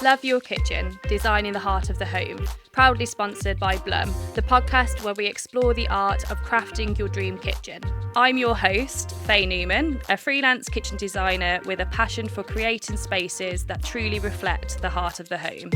Love Your Kitchen, Designing the Heart of the Home, proudly sponsored by Blum, the podcast where we explore the art of crafting your dream kitchen. I'm your host, Faye Newman, a freelance kitchen designer with a passion for creating spaces that truly reflect the heart of the home.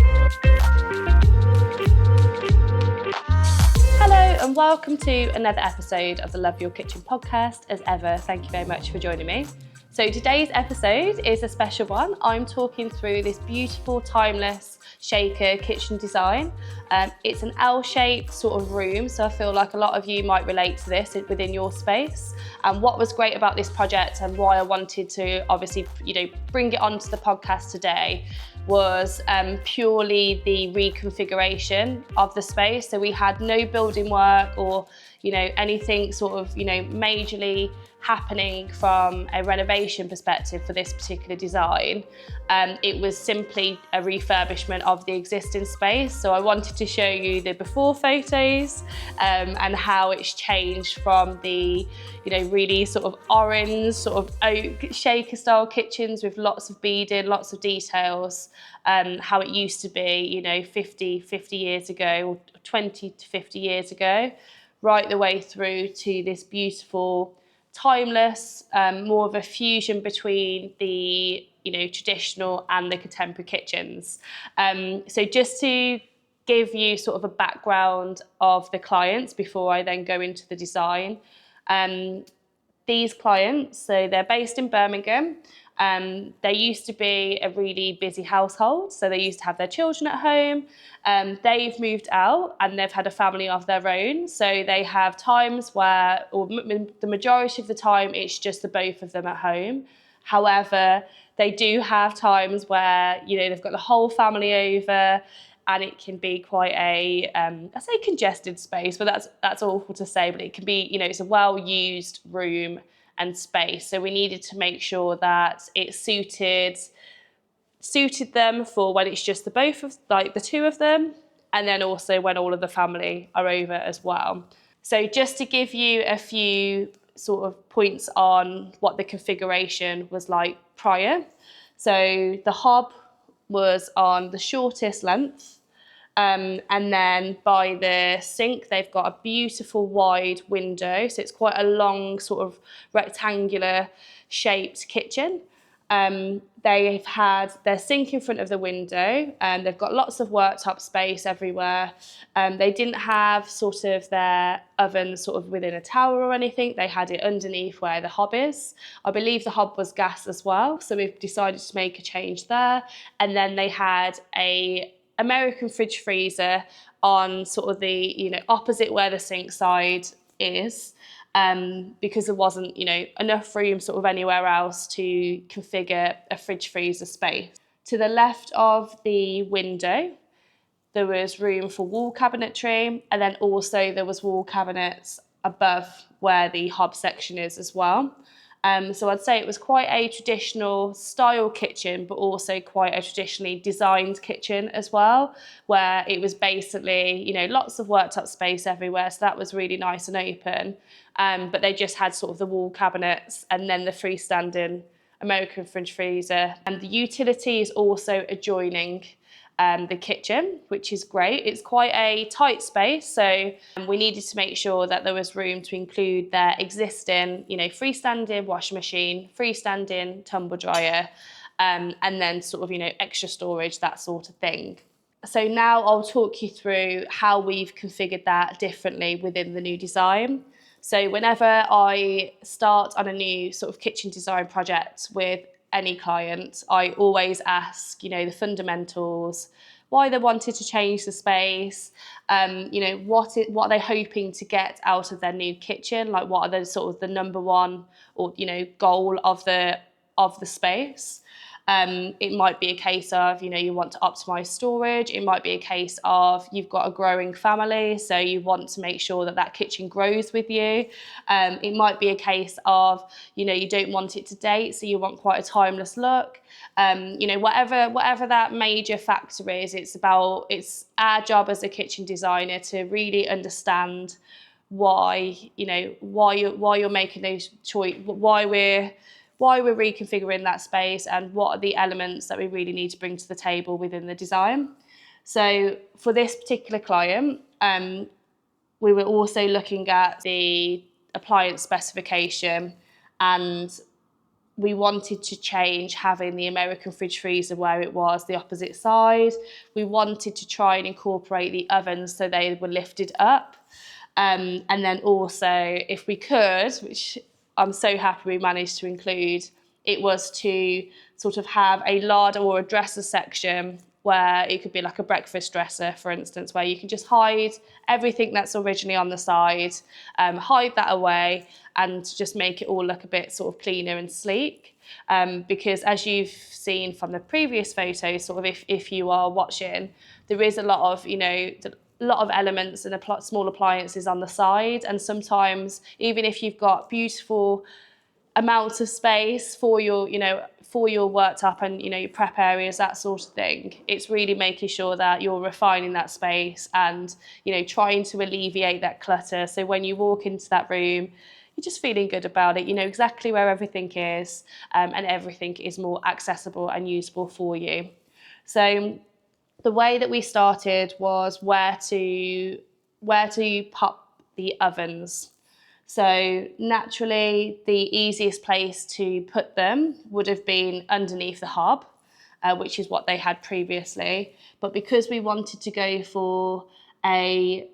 Hello and welcome to another episode of the Love Your Kitchen podcast. As ever, thank you very much for joining me. So today's episode is a special one. I'm talking through this beautiful, timeless shaker kitchen design. It's an L-shaped sort of room, so I feel like a lot of you might relate to this within your space. And what was great about this project and why I wanted to obviously, bring it onto the podcast today was purely the reconfiguration of the space. So we had no building work or, anything sort of, majorly happening from a renovation perspective for this particular design. It was simply a refurbishment of the existing space. So I wanted to show you the before photos and how it's changed from the, really sort of orange, sort of oak shaker style kitchens with lots of beading, lots of details, how it used to be, 50 years ago, or 20 to 50 years ago, right the way through to this beautiful, timeless, more of a fusion between the traditional and the contemporary kitchens. So just to give you sort of a background of the clients before I then go into the design. These clients, so they're based in Birmingham. They used to be a really busy household, so they used to have their children at home. They've moved out and they've had a family of their own, so they have times where, or the majority of the time, it's just the both of them at home. However, they do have times where they've got the whole family over, and it can be quite a I say congested space, but that's awful to say, but it can be it's a well-used room and space. So we needed to make sure that it suited them for when it's just the two of them, and then also when all of the family are over as well. So just to give you a few sort of points on what the configuration was like prior. So the hob was on the shortest length, and then by the sink they've got a beautiful wide window, so it's quite a long sort of rectangular shaped kitchen. They've had their sink in front of the window, and they've got lots of worktop space everywhere. They didn't have sort of their oven sort of within a tower or anything. They had it underneath where the hob is. I believe the hob was gas as well, so we've decided to make a change there. And then they had a American fridge freezer on sort of the opposite where the sink side is, because there wasn't enough room sort of anywhere else to configure a fridge freezer space. To the left of the window there was room for wall cabinetry, and then also there was wall cabinets above where the hob section is as well. So I'd say it was quite a traditional style kitchen, but also quite a traditionally designed kitchen as well, where it was basically, lots of worktop space everywhere. So that was really nice and open. But they just had sort of the wall cabinets and then the freestanding American fridge freezer. And the utility is also adjoining the kitchen, which is great. It's quite a tight space, so we needed to make sure that there was room to include their existing, freestanding washing machine, freestanding tumble dryer, and then sort of, extra storage, that sort of thing. So now I'll talk you through how we've configured that differently within the new design. So whenever I start on a new sort of kitchen design project with any client, I always ask, the fundamentals, why they wanted to change the space, what are they hoping to get out of their new kitchen, like what are the sort of the number one or goal of the space. It might be a case of, you want to optimize storage. It might be a case of you've got a growing family, so you want to make sure that kitchen grows with you. It might be a case of, you don't want it to date, so you want quite a timeless look. Whatever that major factor is, it's our job as a kitchen designer to really understand why you're making those choices, why we're why we're reconfiguring that space and what are the elements that we really need to bring to the table within the design. So for this particular client, we were also looking at the appliance specification, and we wanted to change having the American fridge freezer where it was the opposite side. We wanted to try and incorporate the ovens so they were lifted up. And then also, if we could, which I'm so happy we managed to include, it was to sort of have a larder or a dresser section where it could be like a breakfast dresser, for instance, where you can just hide everything that's originally on the side, hide that away, and just make it all look a bit sort of cleaner and sleek. Because as you've seen from the previous photos, sort of if you are watching, there is a lot of, a lot of elements and small appliances on the side. And sometimes, even if you've got beautiful amounts of space for your, for your worktop and, your prep areas, that sort of thing, it's really making sure that you're refining that space and, trying to alleviate that clutter. So when you walk into that room, you're just feeling good about it. You know exactly where everything is, and everything is more accessible and usable for you. So the way that we started was where to pop the ovens. So naturally, the easiest place to put them would have been underneath the hob, which is what they had previously. But because we wanted to go for a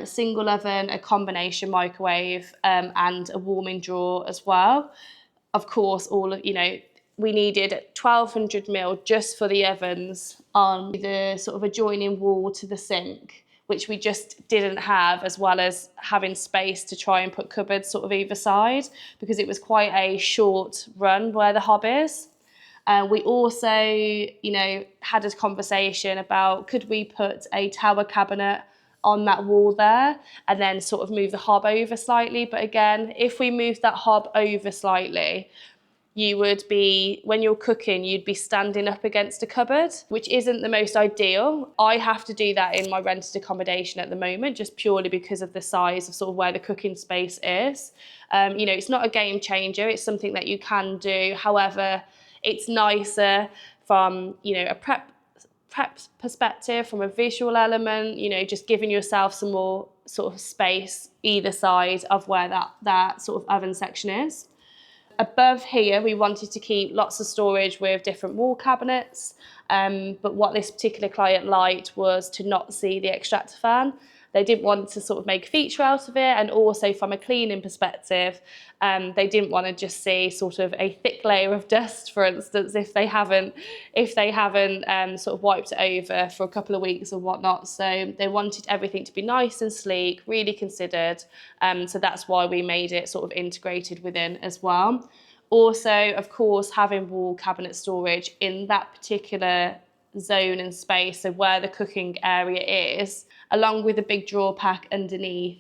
single oven, a combination microwave, and a warming drawer as well, of course, we needed 1200 mil just for the ovens on the sort of adjoining wall to the sink, which we just didn't have, as well as having space to try and put cupboards sort of either side, because it was quite a short run where the hob is. We also, had a conversation about, could we put a tower cabinet on that wall there and then sort of move the hob over slightly. But again, if we moved that hob over slightly, you would be, when you're cooking, you'd be standing up against a cupboard, which isn't the most ideal. I have to do that in my rented accommodation at the moment, just purely because of the size of sort of where the cooking space is. It's not a game changer. It's something that you can do. However, it's nicer from, a prep perspective, from a visual element, just giving yourself some more sort of space either side of where that sort of oven section is. Above here, we wanted to keep lots of storage with different wall cabinets, but what this particular client liked was to not see the extractor fan. They didn't want to sort of make a feature out of it, and also from a cleaning perspective, they didn't want to just see sort of a thick layer of dust, for instance, if they haven't sort of wiped it over for a couple of weeks or whatnot. So they wanted everything to be nice and sleek, really considered. So that's why we made it sort of integrated within as well. Also, of course, having wall cabinet storage in that particular zone and space, so where the cooking area is, along with a big drawer pack underneath,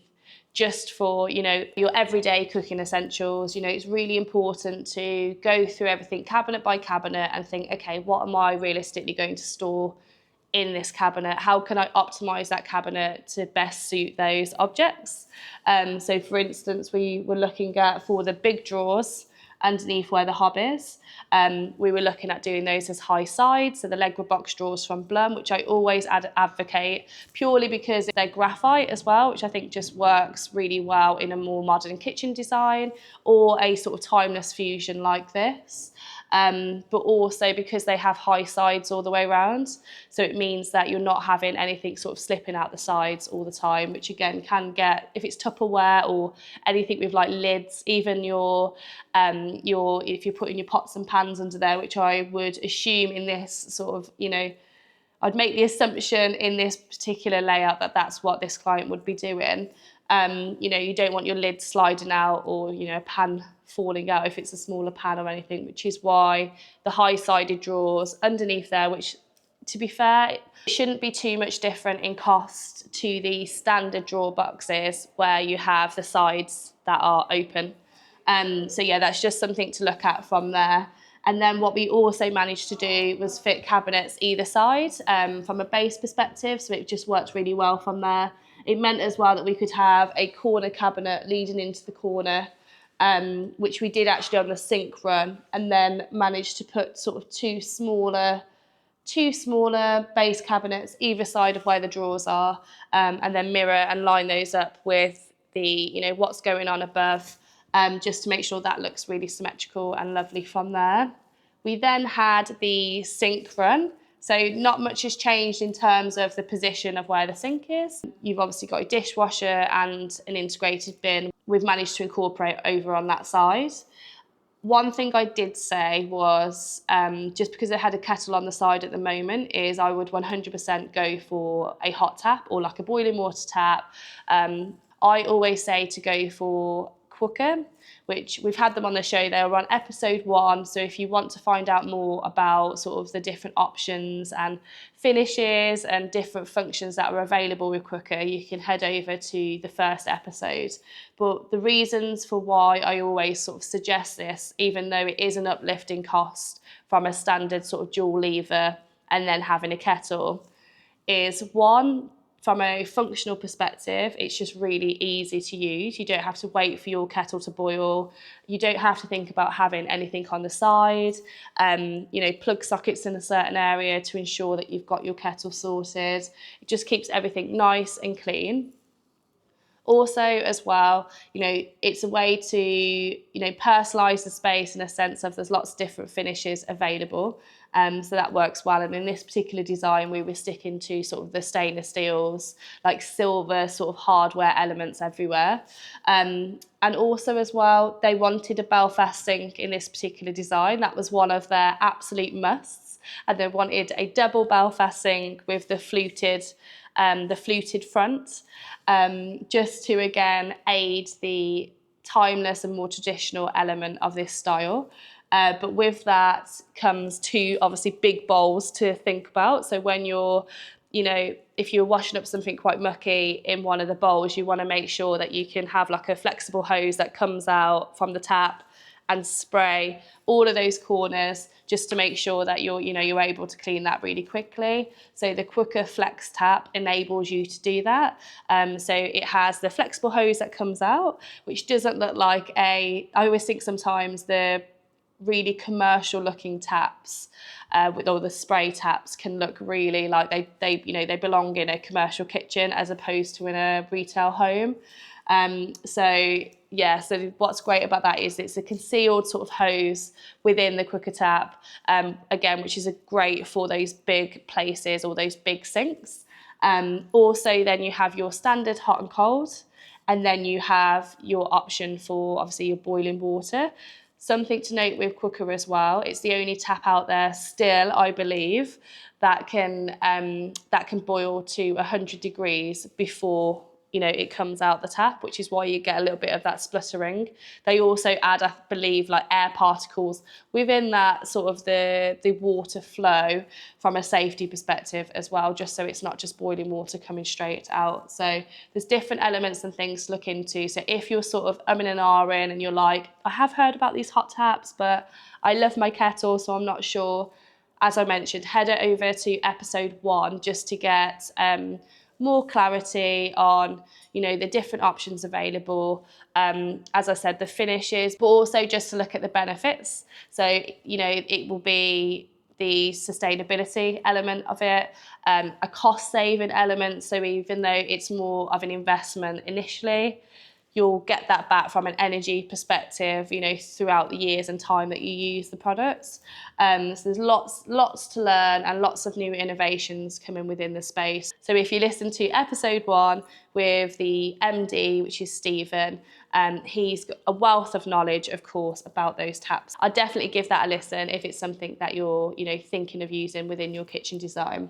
just for, your everyday cooking essentials. It's really important to go through everything cabinet by cabinet and think, okay, what am I realistically going to store in this cabinet? How can I optimize that cabinet to best suit those objects? So for instance, we were looking at, for the big drawers underneath where the hob is, we were looking at doing those as high sides, so the Legra box drawers from Blum, which I always advocate, purely because they're graphite as well, which I think just works really well in a more modern kitchen design or a sort of timeless fusion like this. But also because they have high sides all the way around, so it means that you're not having anything sort of slipping out the sides all the time, which again can get, if it's Tupperware or anything with like lids, even if you're putting your pots and pans under there, which I would assume in this sort of, I'd make the assumption in this particular layout that that's what this client would be doing. You don't want your lid sliding out or, a pan falling out if it's a smaller pan or anything, which is why the high-sided drawers underneath there, which, to be fair, shouldn't be too much different in cost to the standard drawer boxes where you have the sides that are open. So yeah, that's just something to look at from there. And then what we also managed to do was fit cabinets either side, from a base perspective, so it just worked really well from there. It meant as well that we could have a corner cabinet leading into the corner, which we did actually on the sink run, and then managed to put sort of two smaller base cabinets either side of where the drawers are, and then mirror and line those up with the, what's going on above, just to make sure that looks really symmetrical and lovely from there. We then had the sink run. So not much has changed in terms of the position of where the sink is. You've obviously got a dishwasher and an integrated bin. We've managed to incorporate over on that side. One thing I did say was, just because I had a kettle on the side at the moment, is I would 100% go for a hot tap or like a boiling water tap. I always say to go for cooker, which we've had them on the show. They were on episode 1. So if you want to find out more about sort of the different options and finishes and different functions that are available with cooker, you can head over to the first episode. But the reasons for why I always sort of suggest this, even though it is an uplifting cost from a standard sort of dual lever and then having a kettle, is one, from a functional perspective, it's just really easy to use. You don't have to wait for your kettle to boil. You don't have to think about having anything on the side, plug sockets in a certain area to ensure that you've got your kettle sorted. It just keeps everything nice and clean. Also, as well, it's a way to, personalise the space in a sense of there's lots of different finishes available. So that works well. And in this particular design, we were sticking to sort of the stainless steels, like silver sort of hardware elements everywhere. And also as well, they wanted a Belfast sink in this particular design. That was one of their absolute musts. And they wanted a double Belfast sink with the fluted front, just to again aid the timeless and more traditional element of this style. But with that comes two obviously big bowls to think about. So when you're, if you're washing up something quite mucky in one of the bowls, you want to make sure that you can have like a flexible hose that comes out from the tap and spray all of those corners, just to make sure that you're able to clean that really quickly. So the Quicker Flex Tap enables you to do that. So it has the flexible hose that comes out, which doesn't look like I always think sometimes the really commercial looking taps with all the spray taps can look really like they belong in a commercial kitchen as opposed to in a retail home. So what's great about that is it's a concealed sort of hose within the Quicker Tap, again, which is great for those big places or those big sinks. Also, then you have your standard hot and cold, and then you have your option for obviously your boiling water. Something to note with Quicker as well, it's the only tap out there still, I believe, that can boil to 100 degrees before it comes out the tap, which is why you get a little bit of that spluttering. They also add, I believe, like air particles within that sort of the water flow from a safety perspective as well, just so it's not just boiling water coming straight out. So there's different elements and things to look into. So if you're sort of umming and ahhing and you're like, I have heard about these hot taps, but I love my kettle, so I'm not sure. As I mentioned, head over to episode 1 just to get more clarity on, the different options available. As I said, the finishes, but also just to look at the benefits. So, it will be the sustainability element of it, a cost saving element. So even though it's more of an investment initially, you'll get that back from an energy perspective, throughout the years and time that you use the products. So there's lots to learn and lots of new innovations coming within the space. So if you listen to episode 1 with the MD, which is Stephen, he's got a wealth of knowledge, of course, about those taps. I'd definitely give that a listen if it's something that you're, thinking of using within your kitchen design.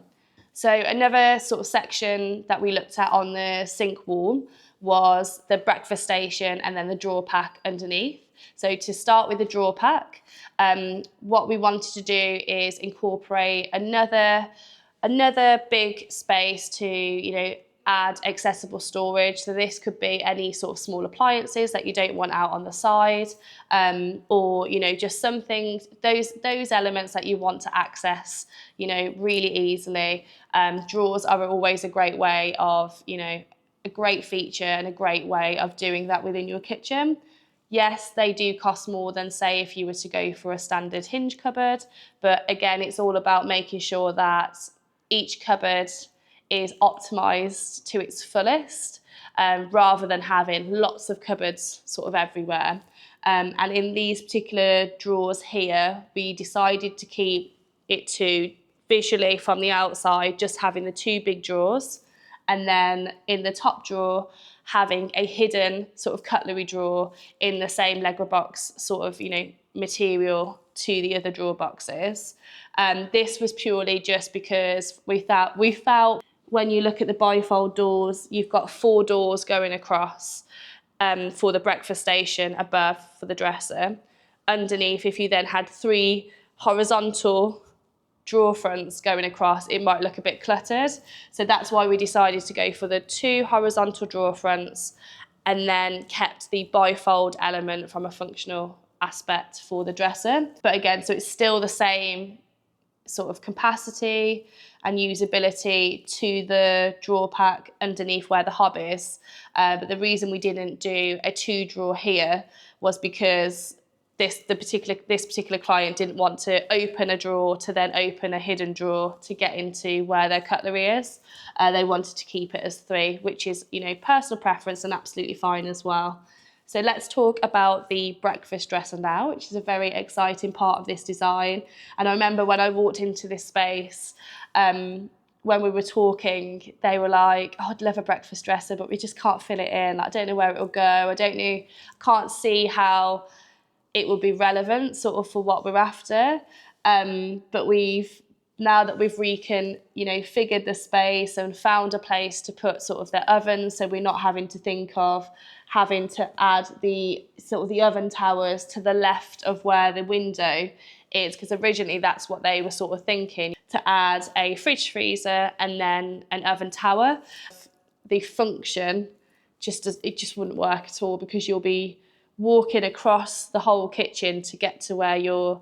So another sort of section that we looked at on the sink wall was the breakfast station and then the drawer pack underneath. So to start with the drawer pack, what we wanted to do is incorporate another big space to, add accessible storage. So this could be any sort of small appliances that you don't want out on the side, or just something, those elements that you want to access, really easily. Drawers are always a great way of, a great feature and a great way of doing that within your kitchen. Yes, they do cost more than, say, if you were to go for a standard hinge cupboard, but again, it's all about making sure that each cupboard is optimised to its fullest, rather than having lots of cupboards sort of everywhere. And in these particular drawers here, we decided to keep it to visually from the outside, just having the two big drawers, and then in the top drawer, having a hidden sort of cutlery drawer in the same Lego box sort of, material to the other drawer boxes. This was purely just because we felt when you look at the bifold doors, you've got 4 doors going across for the breakfast station, above for the dresser. Underneath, if you then had 3 horizontal drawer fronts going across, it might look a bit cluttered. So that's why we decided to go for the 2 horizontal drawer fronts, and then kept the bifold element from a functional aspect for the dresser. But again, so it's still the same sort of capacity and usability to the drawer pack underneath where the hob is. But the reason we didn't do a 2 drawer here was because this particular client didn't want to open a drawer to then open a hidden drawer to get into where their cutlery is. They wanted to keep it as 3, which is, personal preference and absolutely fine as well. So let's talk about the breakfast dresser now, which is a very exciting part of this design. And I remember when I walked into this space, when we were talking, they were like, oh, I'd love a breakfast dresser, but we just can't fill it in. I don't know where it'll go. I can't see how it will be relevant sort of for what we're after. But now that we've figured the space and found a place to put sort of the oven, so we're not having to think of having to add the oven towers to the left of where the window is, because originally that's what they were sort of thinking, to add a fridge freezer and then an oven tower. The function just wouldn't work at all, because you'll be walking across the whole kitchen to get to where your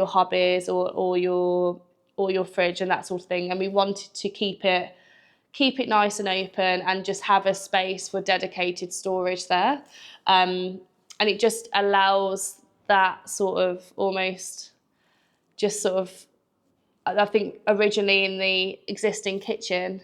hob is, or your fridge and that sort of thing. And we wanted to keep it nice and open and just have a space for dedicated storage there. And it just allows that sort of almost just sort of, I think originally in the existing kitchen,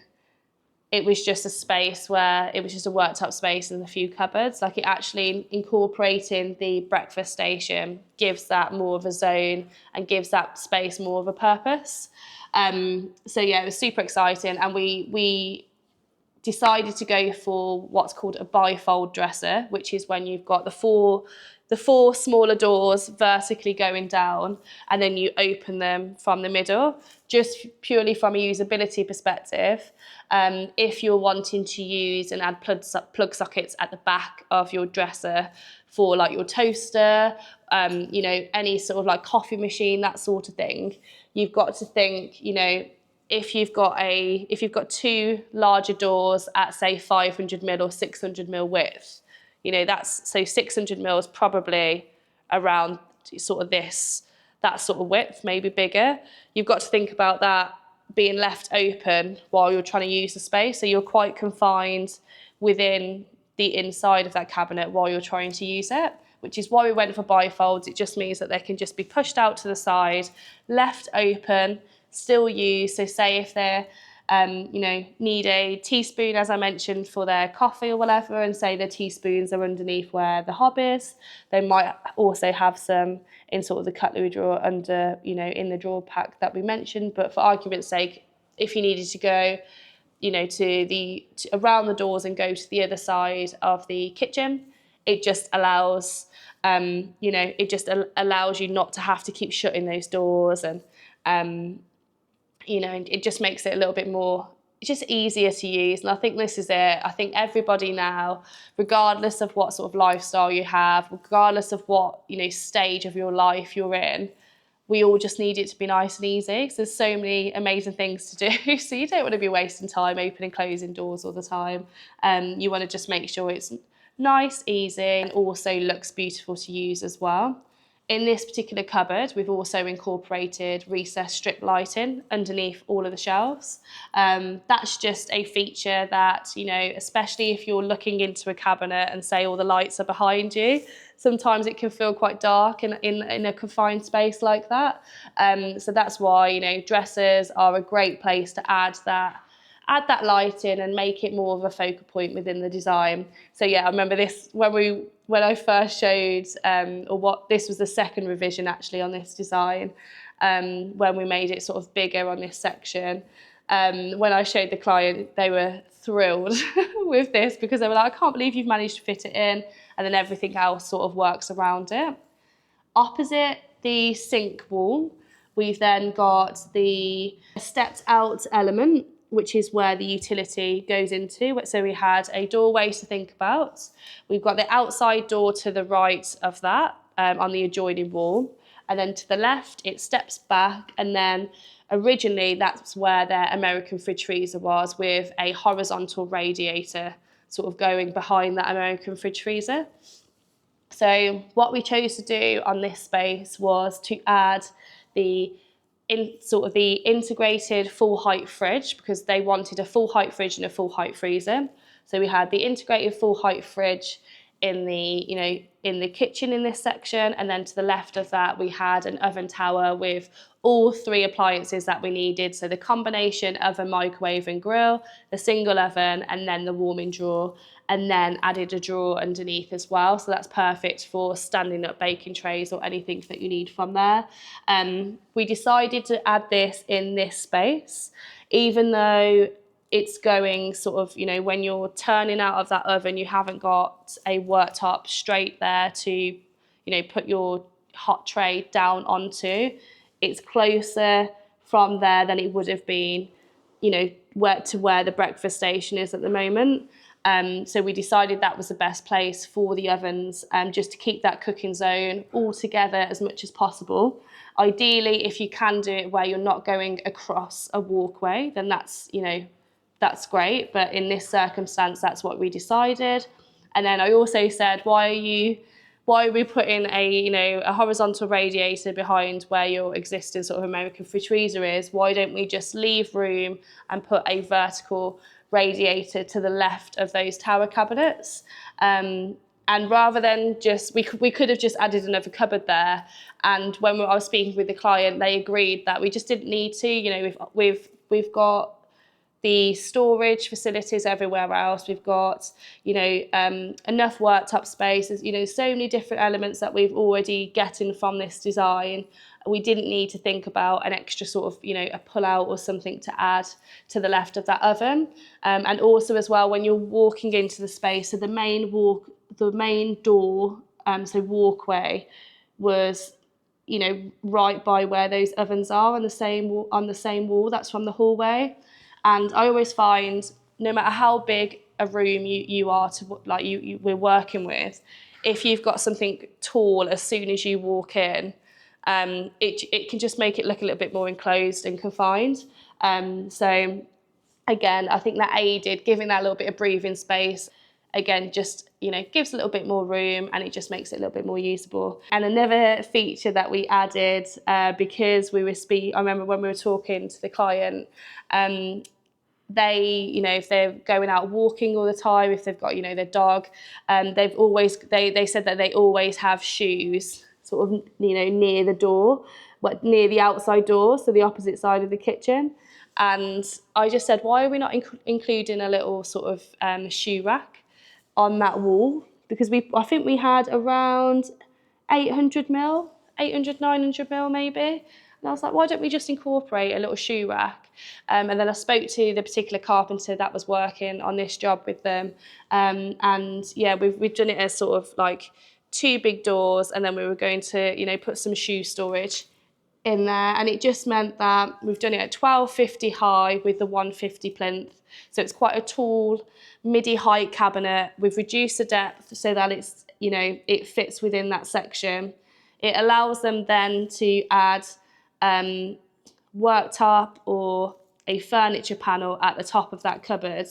it was just a space where it was just a worked up space and a few cupboards. Like, it actually incorporating the breakfast station gives that more of a zone and gives that space more of a purpose. So yeah, it was super exciting, and we decided to go for what's called a bifold dresser, which is when you've got the four smaller doors vertically going down, and then you open them from the middle, just purely from a usability perspective. If you're wanting to use and add plug sockets at the back of your dresser for like your toaster, any sort of like coffee machine, that sort of thing, you've got to think, if you've got 2 larger doors at say 500mm or 600mm width, that's, so 600mm is probably around sort of that sort of width, maybe bigger. You've got to think about that being left open while you're trying to use the space, so you're quite confined within the inside of that cabinet while you're trying to use it, which is why we went for bifolds. It just means that they can just be pushed out to the side, left open, still used. So say if they're need a teaspoon, as I mentioned, for their coffee or whatever, and say the teaspoons are underneath where the hob is, they might also have some in sort of the cutlery drawer under, in the drawer pack that we mentioned. But for argument's sake, if you needed to go, around the doors and go to the other side of the kitchen, it just allows, allows you not to have to keep shutting those doors, and it just makes it a little bit more, it's just easier to use. And I think this is it. I think everybody now, regardless of what sort of lifestyle you have, regardless of what, stage of your life you're in, we all just need it to be nice and easy. So there's so many amazing things to do. So you don't want to be wasting time opening and closing doors all the time. You want to just make sure it's nice, easy, and also looks beautiful to use as well. In this particular cupboard, we've also incorporated recessed strip lighting underneath all of the shelves. That's just a feature that, you know, especially if you're looking into a cabinet and say all the lights are behind you, sometimes it can feel quite dark in a confined space like that. So that's why, you know, dressers are a great place to add that light in and make it more of a focal point within the design. So yeah, I remember this when I first showed, this was the second revision actually on this design, when we made it sort of bigger on this section. When I showed the client, they were thrilled with this because they were like, I can't believe you've managed to fit it in, and then everything else sort of works around it. Opposite the sink wall, we've then got the stepped out element, which is where the utility goes into. So we had a doorway to think about. We've got the outside door to the right of that, on the adjoining wall. And then to the left, it steps back. And then originally, that's where their American fridge freezer was, with a horizontal radiator sort of going behind that American fridge freezer. So what we chose to do on this space was to add the integrated full height fridge, because they wanted a full height fridge and a full height freezer. So we had the integrated full height fridge in the kitchen in this section, and then to the left of that we had an oven tower with all three appliances that we needed. So the combination of a microwave and grill, the single oven, and then the warming drawer, and then added a drawer underneath as well. So that's perfect for standing up baking trays or anything that you need from there. We decided to add this in this space, even though it's going sort of, you know, when you're turning out of that oven, you haven't got a worktop straight there to, you know, put your hot tray down onto. It's closer from there than it would have been, you know, where the breakfast station is at the moment. So we decided that was the best place for the ovens, just to keep that cooking zone all together as much as possible. Ideally, if you can do it where you're not going across a walkway, then that's, you know, that's great. But in this circumstance, that's what we decided. And then I also said, why are we putting a horizontal radiator behind where your existing sort of American fridge freezer is? Why don't we just leave room and put a vertical radiator to the left of those tower cabinets? And rather than we could have just added another cupboard there. And when I was speaking with the client, they agreed that we just didn't need to. You know, we've got the storage facilities everywhere else. We've got, you know, enough worktop space. There's, you know, so many different elements that we've already getting from this design. We didn't need to think about an extra sort of, you know, a pull out or something to add to the left of that oven. And also as well, when you're walking into the space, so the main door, so walkway, was, you know, right by where those ovens are on the same wall that's from the hallway. And I always find, no matter how big a room we're working with, if you've got something tall as soon as you walk in, it can just make it look a little bit more enclosed and confined. So again, I think that aided, giving that little bit of breathing space, again, just, you know, gives a little bit more room, and it just makes it a little bit more usable. And another feature that we added, because I remember when we were talking to the client, they, you know, if they're going out walking all the time, if they've got, you know, their dog, they said that they always have shoes sort of, you know, near the door, near the outside door, so the opposite side of the kitchen. And I just said, why are we not including a little sort of shoe rack on that wall? Because I think we had around 900 mil maybe. And I was like, why don't we just incorporate a little shoe rack? And then I spoke to the particular carpenter that was working on this job with them. And yeah, we've done it as sort of like 2 big doors, and then we were going to, you know, put some shoe storage in there. And it just meant that we've done it at 1250 high with the 150 plinth. So it's quite a tall midi height cabinet. We've reduced the depth so that it's, you know, it fits within that section. It allows them then to add worktop or a furniture panel at the top of that cupboard,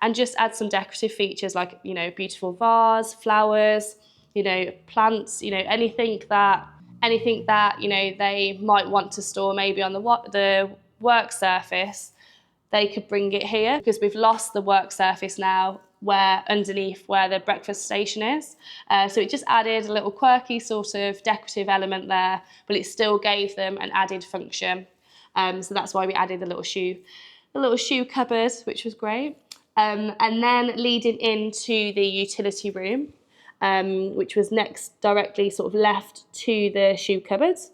and just add some decorative features like, you know, beautiful vase, flowers, you know, plants, you know, anything that anything that, you know, they might want to store maybe on the work surface, they could bring it here, because we've lost the work surface now where underneath where the breakfast station is. So it just added a little quirky sort of decorative element there, but it still gave them an added function. So that's why we added the little shoe cupboard, which was great. And then leading into the utility room, which was next directly sort of left to the shoe cupboards.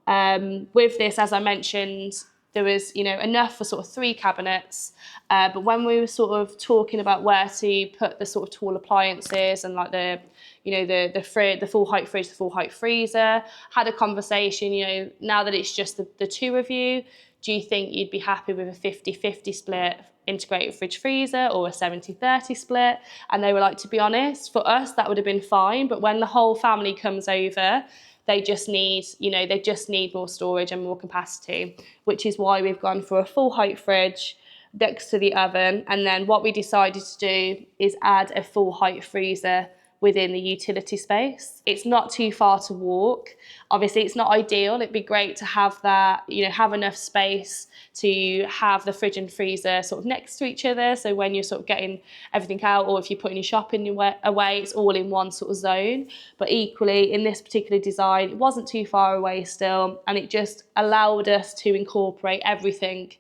With this, as I mentioned, there was, you know, enough for sort of 3 cabinets, but when we were sort of talking about where to put the sort of tall appliances and like the, you know, the full height fridge, the full height freezer, had a conversation, you know, now that it's just the 2 of you, do you think you'd be happy with a 50-50 split integrated fridge freezer or a 70-30 split? And they were like, to be honest, for us that would have been fine, but when the whole family comes over, they just need, you know, they just need more storage and more capacity, which is why we've gone for a full height fridge next to the oven. And then what we decided to do is add a full height freezer within the utility space. It's not too far to walk. Obviously, it's not ideal. It'd be great to have that, you know, have enough space to have the fridge and freezer sort of next to each other. So when you're sort of getting everything out, or if you're putting your shopping away, it's all in one sort of zone. But equally, in this particular design, it wasn't too far away still, and it just allowed us to incorporate everything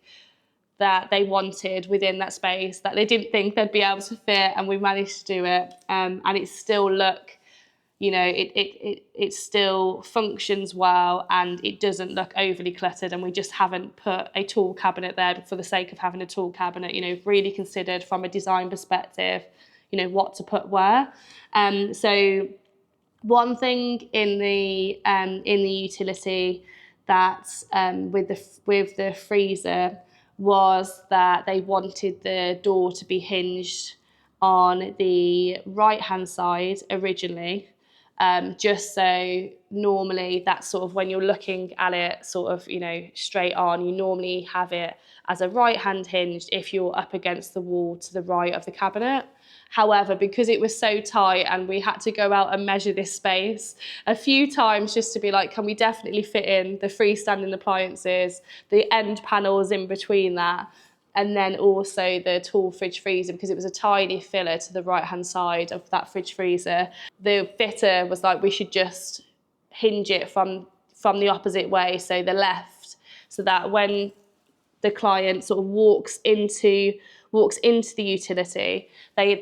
that they wanted within that space that they didn't think they'd be able to fit, and we managed to do it. And it still look, you know, it still functions well, and it doesn't look overly cluttered, and we just haven't put a tall cabinet there for the sake of having a tall cabinet. You know, really considered from a design perspective, you know, what to put where. So one thing in the utility that with the freezer was that they wanted the door to be hinged on the right hand side originally, just so normally that's sort of when you're looking at it sort of, you know, straight on, you normally have it as a right hand hinged if you're up against the wall to the right of the cabinet. However, because it was so tight and we had to go out and measure this space a few times just to be like, can we definitely fit in the freestanding appliances, the end panels in between that, and then also the tall fridge freezer, because it was a tiny filler to the right hand side of that fridge freezer. The fitter was like, we should just hinge it from the opposite way, so the left, so that when the client sort of walks into the utility, they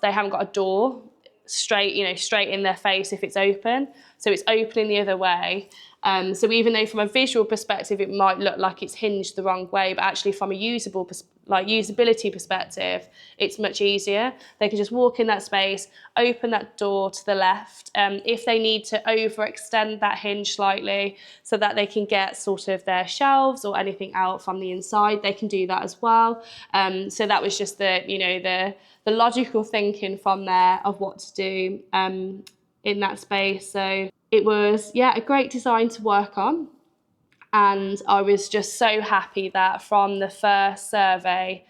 haven't got a door straight in their face if it's open. So it's opening the other way. So even though from a visual perspective it might look like it's hinged the wrong way, but actually from a usability perspective, it's much easier. They can just walk in that space, open that door to the left. If they need to overextend that hinge slightly so that they can get sort of their shelves or anything out from the inside, they can do that as well. So that was just the logical thinking from there of what to do in that space. So it was, a great design to work on. And I was just so happy that from the first survey,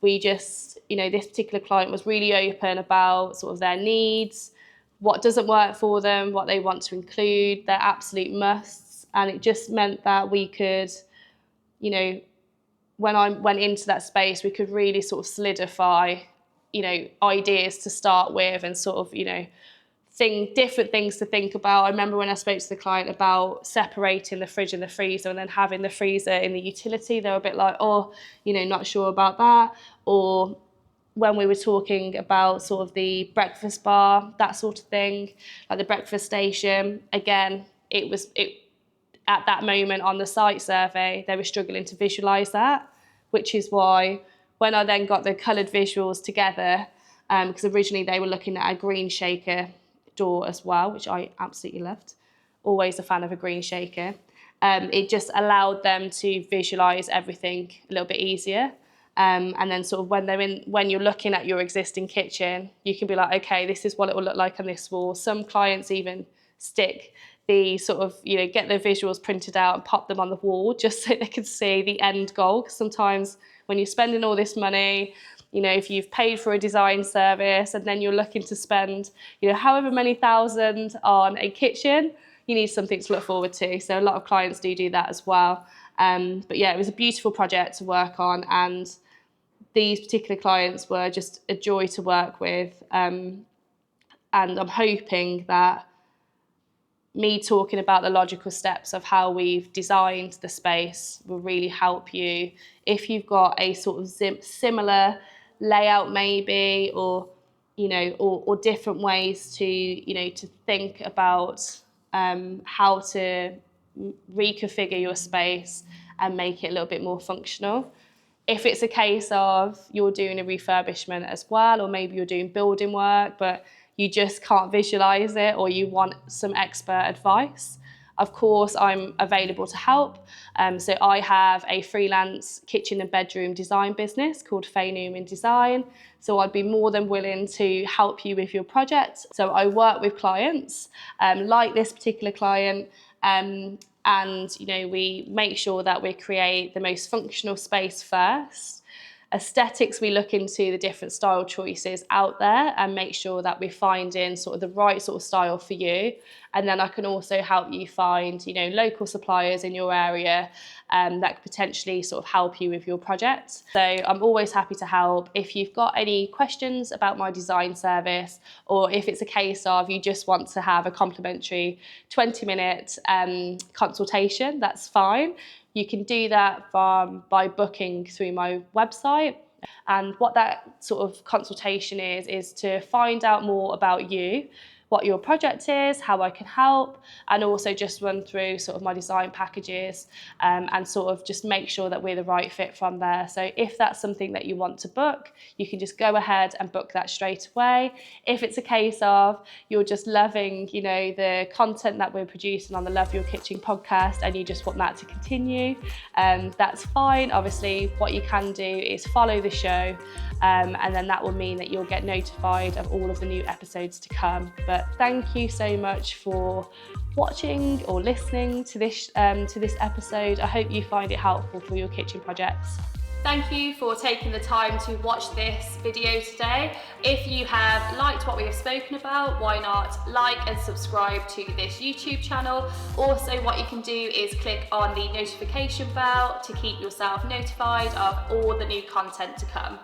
we just, this particular client was really open about sort of their needs, what doesn't work for them, what they want to include, their absolute musts. And it just meant that we could, when I went into that space, we could really sort of solidify, ideas to start with and sort of, different things to think about. I remember when I spoke to the client about separating the fridge and the freezer and then having the freezer in the utility, they were a bit like, not sure about that. Or when we were talking about sort of the breakfast bar, that sort of thing, like the breakfast station, again, it at that moment on the site survey, they were struggling to visualise that, which is why when I then got the coloured visuals together, because originally they were looking at a green shaker door as well, which I absolutely loved. Always a fan of a green shaker. It just allowed them to visualise everything a little bit easier. And then sort of when you're looking at your existing kitchen, you can be like, okay, this is what it will look like on this wall. Some clients even stick the sort of, get their visuals printed out and pop them on the wall just so they can see the end goal. Because sometimes when you're spending all this money, if you've paid for a design service and then you're looking to spend, however many thousand on a kitchen, you need something to look forward to. So a lot of clients do that as well. But yeah, it was a beautiful project to work on, and these particular clients were just a joy to work with. And I'm hoping that me talking about the logical steps of how we've designed the space will really help you if you've got a sort of similar layout maybe, or or different ways to to think about how to reconfigure your space and make it a little bit more functional. If it's a case of you're doing a refurbishment as well, or maybe you're doing building work but you just can't visualize it, or you want some expert advice, of course I'm available to help. So I have a freelance kitchen and bedroom design business called Faye Newman Design. So I'd be more than willing to help you with your project. So I work with clients like this particular client, and we make sure that we create the most functional space first. Aesthetics, we look into the different style choices out there and make sure that we're finding sort of the right sort of style for you. And then I can also help you find, local suppliers in your area that could potentially sort of help you with your project. So I'm always happy to help. If you've got any questions about my design service, or if it's a case of you just want to have a complimentary 20-minute consultation, that's fine. You can do that by booking through my website. And what that sort of consultation is to find out more about you, what your project is, how I can help, and also just run through sort of my design packages and sort of just make sure that we're the right fit from there. So if that's something that you want to book, you can just go ahead and book that straight away. If it's a case of you're just loving, the content that we're producing on the Love Your Kitchen podcast and you just want that to continue, that's fine. Obviously, what you can do is follow the show, and then that will mean that you'll get notified of all of the new episodes to come. But thank you so much for watching or listening to this episode. I hope you find it helpful for your kitchen projects. Thank you for taking the time to watch this video today. If you have liked what we have spoken about, why not like and subscribe to this YouTube channel. Also, what you can do is click on the notification bell to keep yourself notified of all the new content to come.